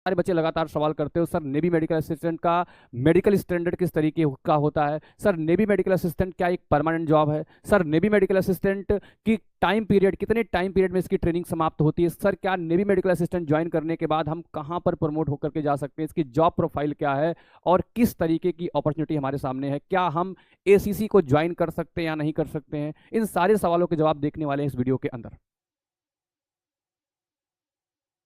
सारे बच्चे लगातार सवाल करते हो सर नेवी मेडिकल असिस्टेंट का मेडिकल स्टैंडर्ड किस तरीके का होता है, सर नेवी मेडिकल असिस्टेंट क्या एक परमानेंट जॉब है, सर नेवी मेडिकल असिस्टेंट की टाइम पीरियड कितने टाइम पीरियड में इसकी ट्रेनिंग समाप्त होती है, सर क्या नेवी मेडिकल असिस्टेंट ज्वाइन करने के बाद हम कहां पर प्रमोट होकर के जा सकते हैं, इसकी जॉब प्रोफाइल क्या है और किस तरीके की अपॉर्चुनिटी हमारे सामने है, क्या हम एसीसी को ज्वाइन कर सकते हैं या नहीं कर सकते हैं, इन सारे सवालों के जवाब देखने वाले हैं इस वीडियो के अंदर।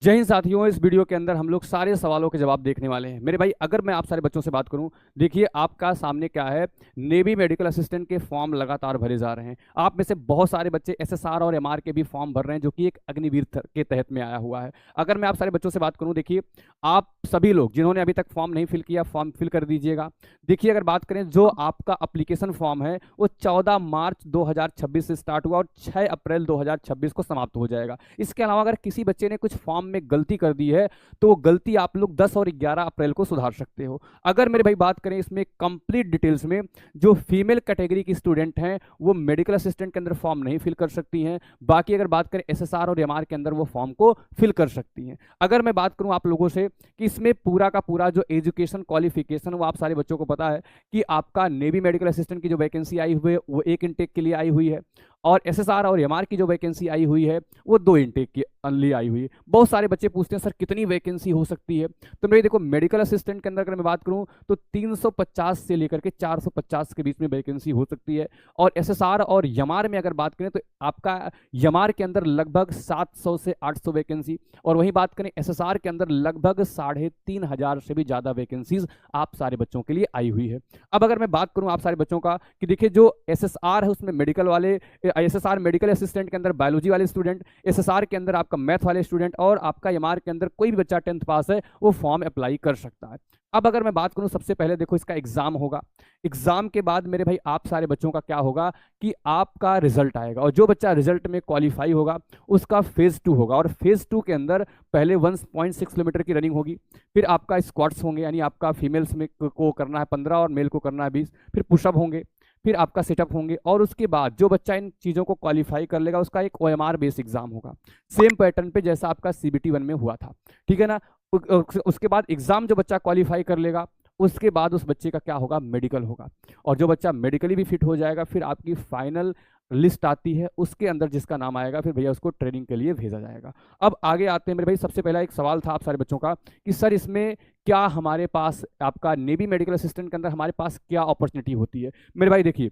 जय हिंद साथियों, इस वीडियो के अंदर हम लोग सारे सवालों के जवाब देखने वाले हैं। मेरे भाई अगर मैं आप सारे बच्चों से बात करूं, देखिए आपका सामने क्या है, नेवी मेडिकल असिस्टेंट के फॉर्म लगातार भरे जा रहे हैं। आप में से बहुत सारे बच्चे एसएसआर और एमआर के भी फॉर्म भर रहे हैं जो कि एक अग्निवीर के तहत में आया हुआ है। अगर मैं आप सारे बच्चों से बात करूं, देखिए आप सभी लोग जिन्होंने अभी तक फॉर्म नहीं फिल किया फॉर्म फिल कर दीजिएगा। देखिए अगर बात करें जो आपका अप्लीकेशन फॉर्म है वो 14 मार्च 2026 से स्टार्ट हुआ और 6 अप्रैल 2026 को समाप्त हो जाएगा। इसके अलावा अगर किसी बच्चे ने कुछ फॉर्म में गलती कर दी है तो वो गलती आप लोग 10 और 11 अप्रैल को सुधार सकते हो। अगर मेरे भाई बात करें इसमें कंप्लीट डिटेल्स में, जो फीमेल कैटेगरी की स्टूडेंट हैं वो मेडिकल असिस्टेंट के अंदर फॉर्म नहीं फिल कर सकती हैं। बाकी अगर बात करें एसएसआर और एमआर के अंदर वो फॉर्म को फिल कर सकती हैं। अगर मैं बात करूं आप लोगों से कि इसमें पूरा का पूरा जो एजुकेशन क्वालिफिकेशन वो आप सारे बच्चों को पता है कि आपका नेवी मेडिकल असिस्टेंट की जो वैकेंसी आई हुई है वो एक इनटेक के लिए आई हुई है और एसएसआर और एमआर की जो वैकेंसी आई हुई है वो 2 इनटेक की लिए आई हुई है। बहुत सारे बच्चे पूछते हैं सर कितनी वैकेंसी हो सकती है, तो मेरे देखो मेडिकल असिस्टेंट के अंदर अगर मैं बात करूं तो 350 से लेकर के 450 के बीच में वैकेंसी हो सकती है। और एसएसआर और एमआर में अगर बात करें तो आपका एमआर के अंदर लगभग 700 से 800 वैकेंसी और वहीं बात करें एसएसआर के अंदर लगभग 3500 से भी ज्यादा वैकेंसीज आप सारे बच्चों के लिए आई हुई है। अब अगर मैं बात करूं आप सारे बच्चों का कि देखिए जो एसएसआर है उसमें मेडिकल वाले, एसएसआर मेडिकल असिस्टेंट के अंदर बायोलॉजी वाले स्टूडेंट, एसएसआर के अंदर आपका मैथ वाले स्टूडेंट और आपका एमआर के अंदर कोई भी बच्चा 10th पास है वो फॉर्म अप्लाई कर सकता है। अब अगर मैं बात करूं सबसे पहले देखो इसका एग्जाम होगा। एग्जाम के बाद मेरे भाई आप सारे बच्चों का क्या होगा कि आपका रिजल्ट आएगा और जो बच्चा रिजल्ट में क्वालिफाई होगा उसका फेज 2 होगा और फेज 2 के अंदर पहले 1.6 किलोमीटर की रनिंग होगी, फिर आपका स्क्वाट्स होंगे यानी आपका फीमेल्स में को करना है 15 और मेल को करना है 20, फिर पुशअप होंगे, फिर आपका सेटअप होंगे और उसके बाद जो बच्चा इन चीज़ों को क्वालिफाई कर लेगा उसका एक ओएमआर बेस एग्जाम होगा सेम पैटर्न पे जैसा आपका सीबीटी 1 में हुआ था, ठीक है ना। उसके बाद एग्जाम जो बच्चा क्वालिफाई कर लेगा उसके बाद उस बच्चे का क्या होगा, मेडिकल होगा और जो बच्चा मेडिकली भी फिट हो जाएगा फिर आपकी फाइनल लिस्ट आती है उसके अंदर जिसका नाम आएगा फिर भैया उसको ट्रेनिंग के लिए भेजा जाएगा। अब आगे आते हैं मेरे भाई, सबसे पहला एक सवाल था आप सारे बच्चों का कि सर इसमें क्या हमारे पास आपका नेवी मेडिकल असिस्टेंट के अंदर हमारे पास क्या अपॉर्चुनिटी होती है। मेरे भाई देखिए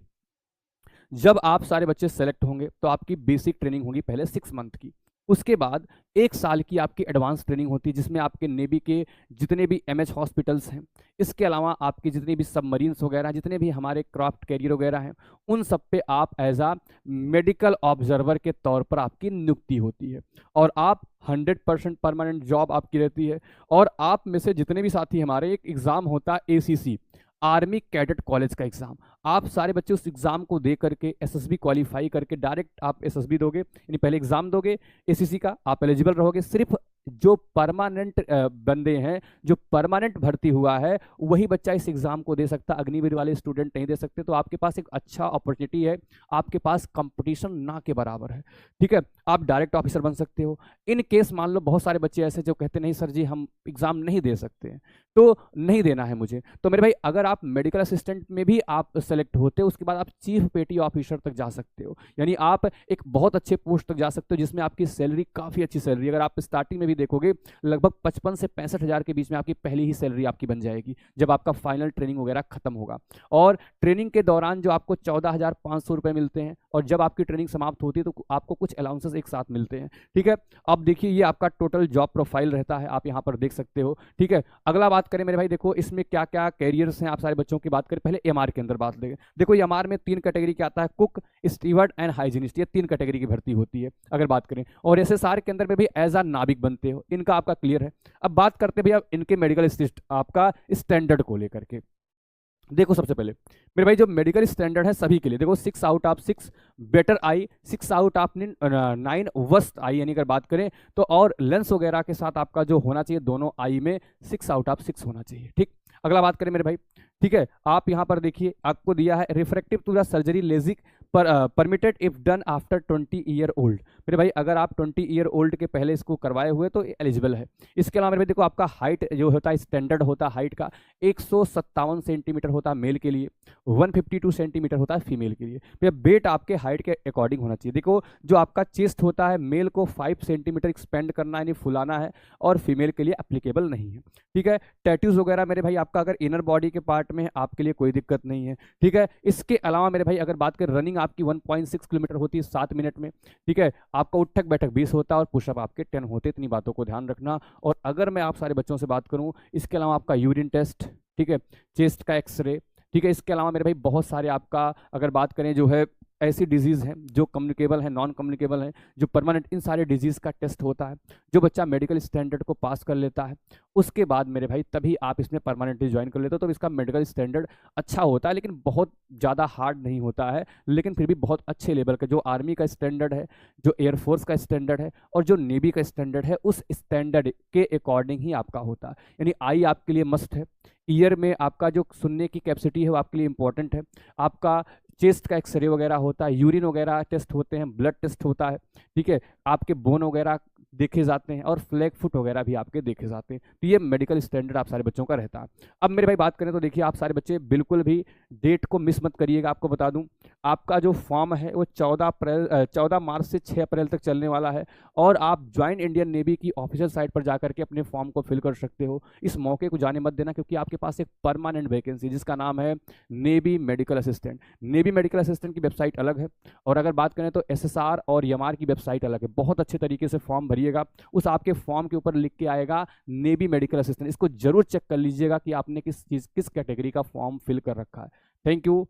जब आप सारे बच्चे सेलेक्ट होंगे तो आपकी बेसिक ट्रेनिंग होगी पहले 6 मंथ की, उसके बाद 1 साल की आपकी एडवांस ट्रेनिंग होती है जिसमें आपके नेवी के जितने भी एमएच हॉस्पिटल्स हैं, इसके अलावा आपके जितने भी सबमरीन्स वगैरह जितने भी हमारे क्राफ्ट कैरियर वगैरह हैं उन सब पे आप एज आ मेडिकल ऑब्जर्वर के तौर पर आपकी नियुक्ति होती है और आप 100% परमानेंट जॉब आपकी रहती है। और आप में से जितने भी साथी हमारे, एक एग्ज़ाम होता है एसीसी आर्मी कैडेट कॉलेज का एग्जाम, आप सारे बच्चे उस एग्जाम को दे करके एसएसबी क्वालिफाई करके डायरेक्ट आप एसएसबी दोगे यानी पहले एग्जाम दोगे एसीसी का, आप एलिजिबल रहोगे। सिर्फ जो परमानेंट बंदे हैं, जो परमानेंट भर्ती हुआ है वही बच्चा इस एग्जाम को दे सकता, अग्निवीर वाले स्टूडेंट नहीं दे सकते। तो आपके पास एक अच्छा अपॉर्चुनिटी है, आपके पास कंपटीशन ना के बराबर है, ठीक है। आप डायरेक्ट ऑफिसर बन सकते हो। इन केस मान लो बहुत सारे बच्चे ऐसे जो कहते नहीं सर जी हम एग्जाम नहीं दे सकते हैं, तो नहीं देना है मुझे, तो मेरे भाई अगर आप मेडिकल असिस्टेंट में भी आप सेलेक्ट होते हो उसके बाद आप चीफ पेटी ऑफिसर तक जा सकते हो, यानी आप एक बहुत अच्छे पोस्ट तक जा सकते हो जिसमें आपकी सैलरी काफ़ी अच्छी सैलरी, अगर आप स्टार्टिंग में भी देखोगे लगभग 55 से 65 हज़ार के बीच में आपकी पहली ही सैलरी आपकी बन जाएगी जब आपका फाइनल ट्रेनिंग वगैरह खत्म होगा। और ट्रेनिंग के दौरान जो आपको 14,500 रुपये मिलते हैं और जब आपकी ट्रेनिंग समाप्त होती है तो आपको कुछ अलाउंसेस एक साथ मिलते हैं, ठीक है। अब देखिए ये आपका टोटल जॉब प्रोफाइल रहता है, आप यहाँ पर देख सकते हो, ठीक है। अगला बात करें मेरे भाई, देखो इसमें क्या क्या कैरियर्स हैं आप सारे बच्चों की बात करें, पहले एमआर के अंदर बात लेंगे। देखो एमआर में 3 कैटेगरी क्या आता है, कुक, स्टीवर्ड एंड हाइजीनिस्ट, ये 3 कैटेगरी की भर्ती होती है अगर बात करें। और एसएसआर के अंदर में भी एज आ नाविक बनते हो, इनका आपका क्लियर है। अब बात करते हैं भैया इनके मेडिकल आपका स्टैंडर्ड को लेकर के। देखो सबसे पहले मेरे भाई जो मेडिकल स्टैंडर्ड है सभी के लिए, देखो 6 out of 6 better I, 6 out of 9 worst I, यानी अगर बात करें तो और लेंस वगैरह के साथ आपका जो होना चाहिए दोनों आई में 6 आउट ऑफ 6 होना चाहिए, ठीक। अगला बात करें मेरे भाई, ठीक है, आप यहाँ पर देखिए आपको दिया है refractive to the surgery LASIK permitted if done after 20 year old. मेरे भाई अगर आप 20 ईयर ओल्ड के पहले इसको करवाए हुए तो एलिजिबल है। इसके अलावा मेरे भाई देखो आपका हाइट जो होता है स्टैंडर्ड होता है हाइट का 157 सेंटीमीटर होता है मेल के लिए, 152 सेंटीमीटर होता है फीमेल के लिए। भैया वेट आपके हाइट के अकॉर्डिंग होना चाहिए। देखो जो आपका चेस्ट होता है मेल को 5 सेंटीमीटर एक्सपेंड करना यानी फुलाना है और फीमेल के लिए एप्लीकेबल नहीं है। ठीक है, टैटूज वगैरह मेरे भाई आपका अगर इनर बॉडी के पार्ट में है आपके लिए कोई दिक्कत नहीं है। ठीक है, इसके अलावा मेरे भाई अगर बात करें रनिंग आपकी 1.6 किलोमीटर होती है 7 मिनट में। ठीक है, आपका उठक बैठक 20 होता है और पुशअप आपके 10 होते। इतनी बातों को ध्यान रखना। और अगर मैं आप सारे बच्चों से बात करूं इसके अलावा आपका यूरिन टेस्ट, ठीक है, चेस्ट का एक्सरे, ठीक है, इसके अलावा मेरे भाई बहुत सारे आपका अगर बात करें जो है ऐसी डिजीज़ हैं जो कम्युनिकेबल है, नॉन कम्युनिकेबल है, जो परमानेंट, इन सारे डिजीज़ का टेस्ट होता है। जो बच्चा मेडिकल स्टैंडर्ड को पास कर लेता है उसके बाद मेरे भाई तभी आप इसमें परमानेंटली ज्वाइन कर लेते हो। तो इसका मेडिकल स्टैंडर्ड अच्छा होता है लेकिन बहुत ज़्यादा हार्ड नहीं होता है, लेकिन फिर भी बहुत अच्छे लेवल का जो आर्मी का स्टैंडर्ड है, जो एयरफोर्स का स्टैंडर्ड है और जो नेवी का स्टैंडर्ड है उस स्टैंडर्ड के अकॉर्डिंग ही आपका होता है। यानी आई आपके लिए मस्ट है। ईयर में आपका जो सुनने की कैपेसिटी है वो आपके लिए इंपॉर्टेंट है। आपका चेस्ट का एक्सरे वगैरह होता है, यूरिन वगैरह टेस्ट होते हैं, ब्लड टेस्ट होता है। ठीक है, आपके बोन वगैरह देखे जाते हैं और फ्लैग फुट वगैरह भी आपके देखे जाते हैं। तो ये मेडिकल स्टैंडर्ड आप सारे बच्चों का रहता है। अब मेरे भाई बात करें तो देखिए आप सारे बच्चे बिल्कुल भी डेट को मिस मत करिएगा। आपको बता दूं आपका जो फॉर्म है वो 14 मार्च से 6 अप्रैल तक चलने वाला है और आप ज्वाइंट इंडियन नेवी की ऑफिशियल साइट पर जाकर के अपने फॉर्म को फिल कर सकते हो। इस मौके को जाने मत देना क्योंकि आपके पास एक परमानेंट वैकेंसी जिसका नाम है navy medical assistant. Navy medical assistant की वेबसाइट अलग है और अगर बात करें तो एसएसआर और यमार की वेबसाइट अलग है। बहुत अच्छे तरीके से फॉर्म भरिएगा, उस आपके फॉर्म के ऊपर लिख के आएगा नेवी मेडिकल असिस्टेंट। इसको जरूर चेक कर लीजिएगा कि आपने किस कैटेगरी का फॉर्म फिल कर रखा है। Thank you.